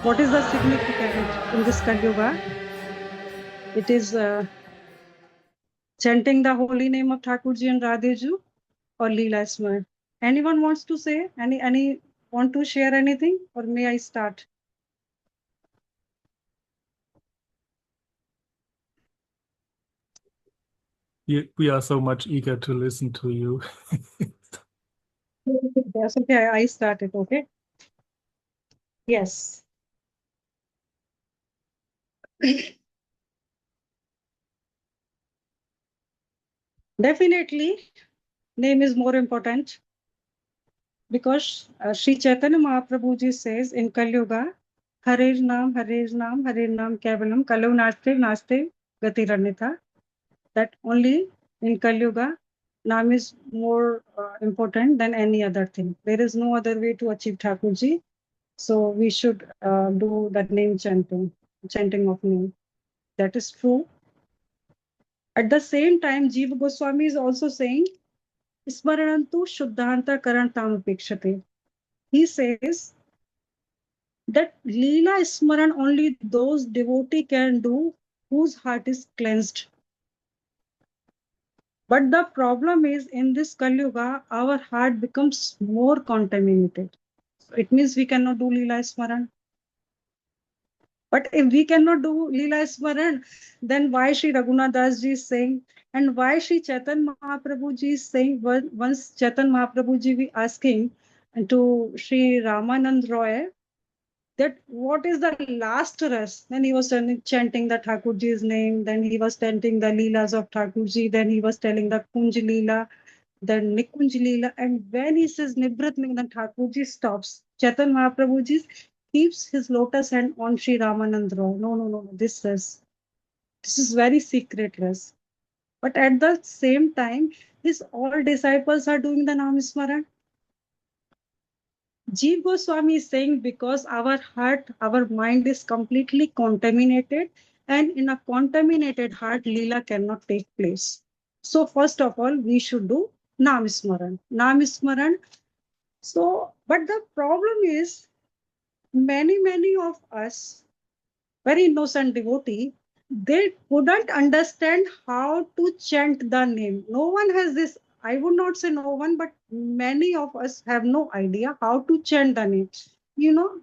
what is the significance in this Kali Yuga? It is chanting the holy name of Thakurji and Radheju or leelā-smaraṇam. Anyone wants to say? Any want to share anything, or may I start? We are so much eager to listen to you. Yes, okay, I started, okay? Yes. Definitely, name is more important because Śrī Caitanya Mahāprabhu ji says in Kali Yuga, Harer Nam, Harer Nam Kevalam, Kalau Naste Gatirannitha, that only in Kali Yuga, Nam is more important than any other thing. There is no other way to achieve Thakurji. So we should do that name chanting of name. That is true. At the same time, Jiva Goswami is also saying, Smaranantu Shuddhanta Karantam Apekshate. He says that Leela Smaran only those devotee can do whose heart is cleansed. But the problem is in this Kali Yuga, our heart becomes more contaminated. So it means we cannot do Leela Smaran. But if we cannot do leelā-smaraṇam, then why Sri Raghunātha ji is saying, and why Sri Caitanya Mahāprabhu ji is saying, once Chaitanya Mahāprabhu ji was asking to Sri Ramanand Roy, that what is the last ras? Then he was chanting the Thakurji's name, then he was chanting the Leelas of Thakurji, then he was telling the Kunj Leela, then Nikunj Leela, and when he says Nibrat, then Thakurji stops. Chaitanya Mahaprabhu ji keeps his lotus hand on Sri Ramanand Roy. No, this ras. This is very secret ras. But at the same time, his all disciples are doing the Nam Smaran. Jiva Goswami is saying because our heart, our mind is completely contaminated, and in a contaminated heart, Leela cannot take place. So first of all, we should do Nam Smaran. Nam Smaran. So, but the problem is, many of us, very innocent devotee, they couldn't understand how to chant the name. No one has this, I would not say no one, but many of us have no idea how to chant the name. You know,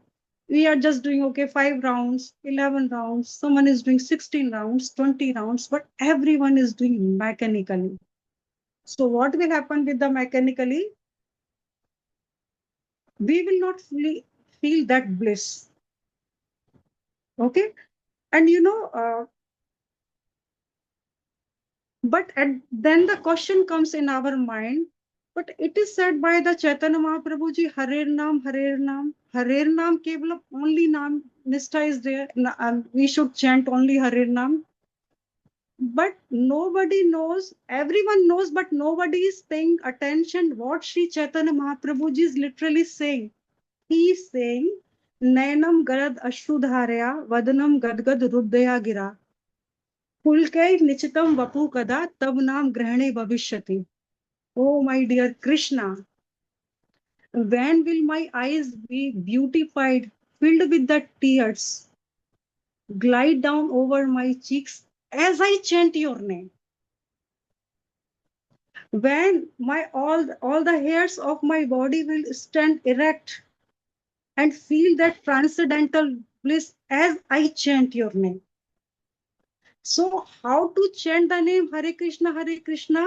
we are just doing, okay, 5 rounds, 11 rounds, someone is doing 16 rounds, 20 rounds, but everyone is doing mechanically. So what will happen with the mechanically? We will not feel that bliss. Okay? And but then the question comes in our mind, but it is said by the Chaitanya Mahaprabhu ji, Harer Nam, Kevalam, only Nam, Nishtha is there. We should chant only Harer Nam. But nobody knows, everyone knows, but nobody is paying attention what Sri Chaitanya Mahaprabhu ji is literally saying. He is saying, Nayanam garad ashrudharya, vadanam gadgad ruddhaya gira. Pulkai nichitam vapu kada tab naam grahane bhavishyati. Oh my dear Krishna, when will my eyes be beautified, filled with the tears, glide down over my cheeks as I chant your name? When my all the hairs of my body will stand erect and feel that transcendental bliss as I chant your name. So how to chant the name Hare Krishna, Hare Krishna?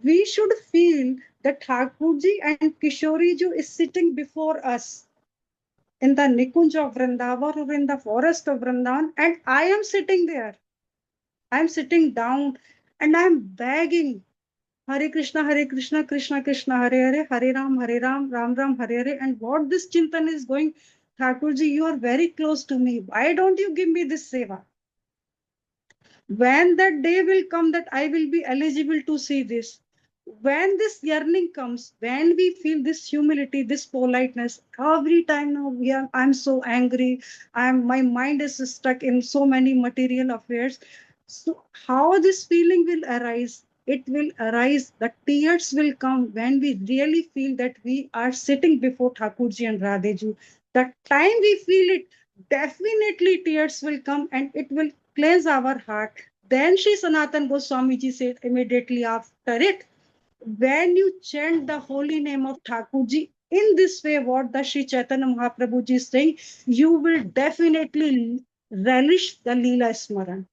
We should feel that Thakurji and Kishoriji is sitting before us in the Nikunj of Vrindavan or in the forest of Vrindavan, and I am sitting there. I am sitting down and I am begging Hare Krishna, Krishna Krishna, Hare Hare, Hare Ram, Ram Ram, Hare Hare. And what this Chintan is going, Thakurji, you are very close to me. Why don't you give me this seva? When that day will come that I will be eligible to see this, when this yearning comes, when we feel this humility, this politeness, every time now I'm so angry, my mind is stuck in so many material affairs. So how this feeling will arise? It will arise, the tears will come when we really feel that we are sitting before Thakurji and Radheju. The time we feel it, definitely tears will come and it will cleanse our heart. Then Sri Sanatan Goswami ji said immediately after it, when you chant the holy name of Thakurji in this way, what the Śrī Caitanya Mahāprabhu ji is saying, you will definitely relish the leelā-smaraṇam.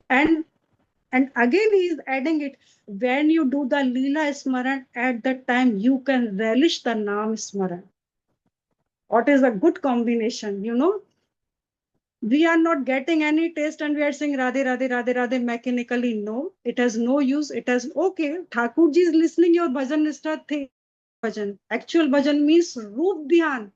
And again he is adding it, when you do the leelā-smaraṇam, at that time you can relish the nam-smaraṇam. What is a good combination, you know? We are not getting any taste and we are saying Radhe, Radhe, Radhe, Radhe mechanically. No, it has no use. It has, okay, Thakurji is listening your bhajan nishta thing. Bhajan. Actual bhajan means roop dhyan.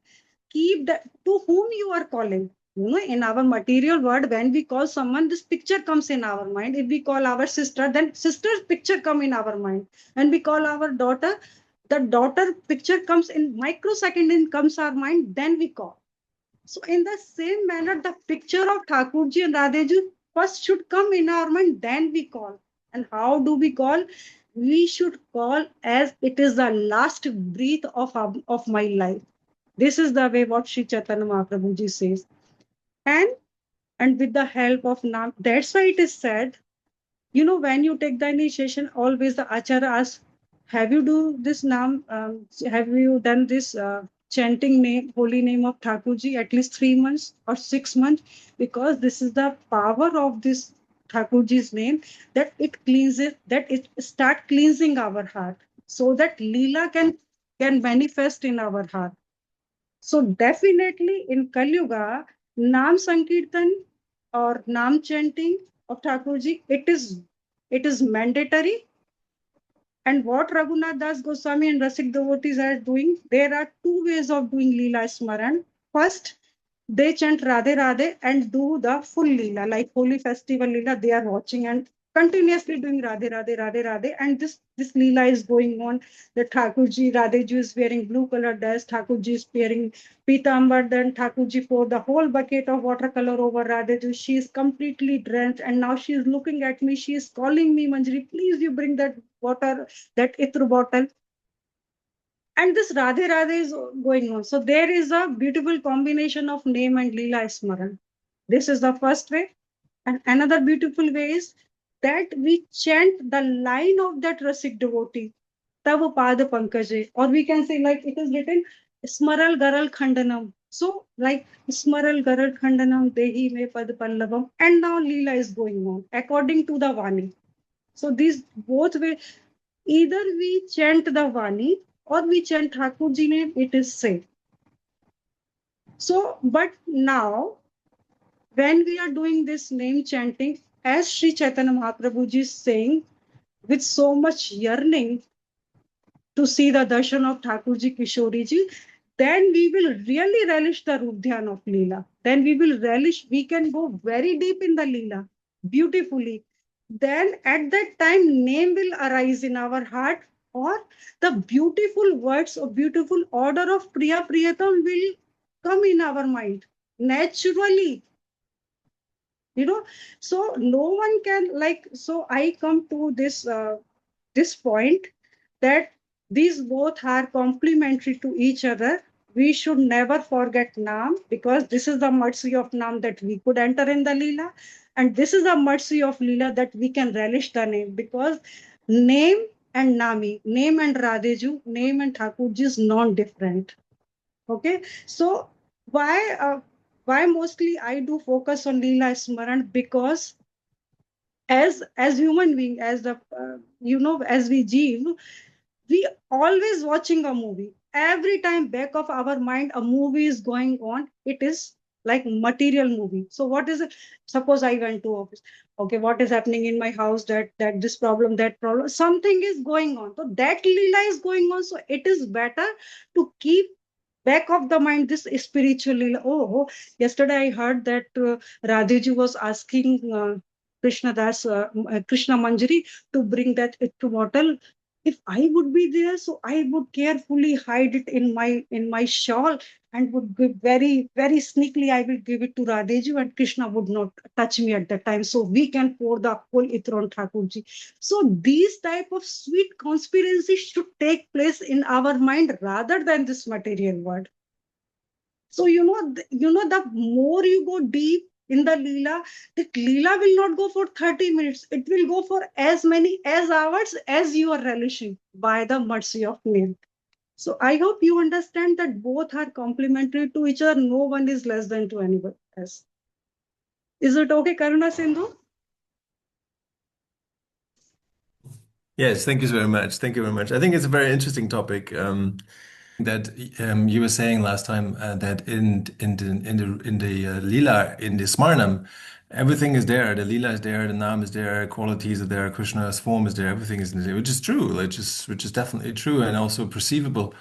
Keep that to whom you are calling. You know, in our material world, when we call someone, this picture comes in our mind. If we call our sister, then sister's picture come in our mind. When we call our daughter, the daughter picture comes in microsecond and comes our mind, then we call. So in the same manner, the picture of Thakurji and Radheji first should come in our mind, then we call. And how do we call? We should call as it is the last breath of my life. This is the way what Śrī Caitanya Mahāprabhu ji says. And with the help of Nam, that's why it is said, you know, when you take the initiation, always the Acharya asks, have you do this Nam, have you done this chanting name, holy name of Thakurji at least 3 months or 6 months? Because this is the power of this Thakurji's name, that it cleanses, that it start cleansing our heart, so that Leela can manifest in our heart. So definitely in Kali Yuga, Nam Sankirtan or Nam chanting of Thakurji, it is mandatory. And what Raghunātha Das Goswami and Rasik devotees are doing, there are two ways of doing leelā-smaraṇam. First, they chant Radhe Radhe and do the full leela, like holy festival leela, they are watching and continuously doing Radhe Radhe, Radhe Radhe. And this leela is going on. The Thakurji, Radheji is wearing blue color dress, Thakurji is wearing pitambar, then Thakurji poured the whole bucket of watercolor over Radheji. She is completely drenched and now she is looking at me. She is calling me, Manjari, please you bring that water, that itru bottle. And this Radhe Radhe is going on. So there is a beautiful combination of name and leelā-smaraṇam. This is the first way. And another beautiful way is that we chant the line of that Rasik devotee, Tav Pada Pankaje, or we can say like it is written, Smaral Garal Khandanam. So like Smaral Garal Khandanam, Dehi Me Pad Pallavam, and now Leela is going on according to the Vani. So these both way, either we chant the Vani or we chant Thakurji name, it is said. So, but now, when we are doing this name chanting, as Śrī Caitanya Mahāprabhu ji is saying, with so much yearning to see the darshan of Thakurji Kishori ji, then we will really relish the Roop Dhyan of Leela. Then we will relish, we can go very deep in the Leela, beautifully. Then at that time, name will arise in our heart, or the beautiful words or beautiful order of Priya Priyatam will come in our mind naturally. You know, so no one can like, so I come to this point that these both are complementary to each other. We should never forget Nam, because this is the mercy of Nam that we could enter in the Leela. And this is the mercy of Leela that we can relish the name, because name and Nami, name and Radheju, name and Thakurji is non-different. Okay, so why mostly I do focus on leelā-smaraṇam? Because as human being, as the as we jeev, we always watching a movie. Every time back of our mind a movie is going on, it is like material movie. So what is it? Suppose I went to office. Okay, what is happening in my house? That this problem, that problem, something is going on. So that leela is going on. So it is better to keep back of the mind this spiritual leela. Oh, yesterday I heard that Radheji was asking Krishna Manjari to bring that to bottle. If I would be there, so I would carefully hide it in my shawl and would give very, very sneakily, I will give it to Radheji and Krishna would not touch me at that time. So we can pour the whole itra on Thakurji. So these type of sweet conspiracies should take place in our mind rather than this material world. So, the more you go deep in the leela, the leela will not go for 30 minutes. It will go for as many as hours as you are relishing by the mercy of name. So I hope you understand that both are complementary to each other. No one is less than to anybody else. Is it okay, Karuna Sindhu? Yes, thank you very much. Thank you very much. I think it's a very interesting topic. That you were saying last time that in the lila in the smarnam, everything is there. The lila is there, the nam is there, qualities are there, Krishna's form is there, everything is there, which is true, which is definitely true and also perceivable.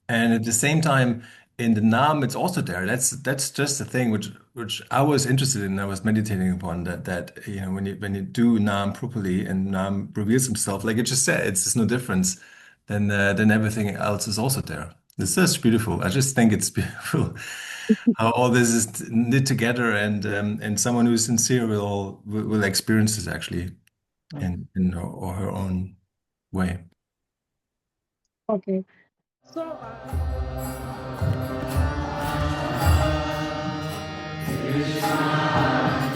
And at the same time, in the nam, it's also there. That's just the thing which I was interested in. I was meditating upon that when you do nam properly and nam reveals himself, like it just said, it's just no difference. Then everything else is also there. It's just beautiful. I just think it's beautiful how all this is knit together, and someone who's sincere will experience this actually in her, or her own way. Okay. So. Krishna.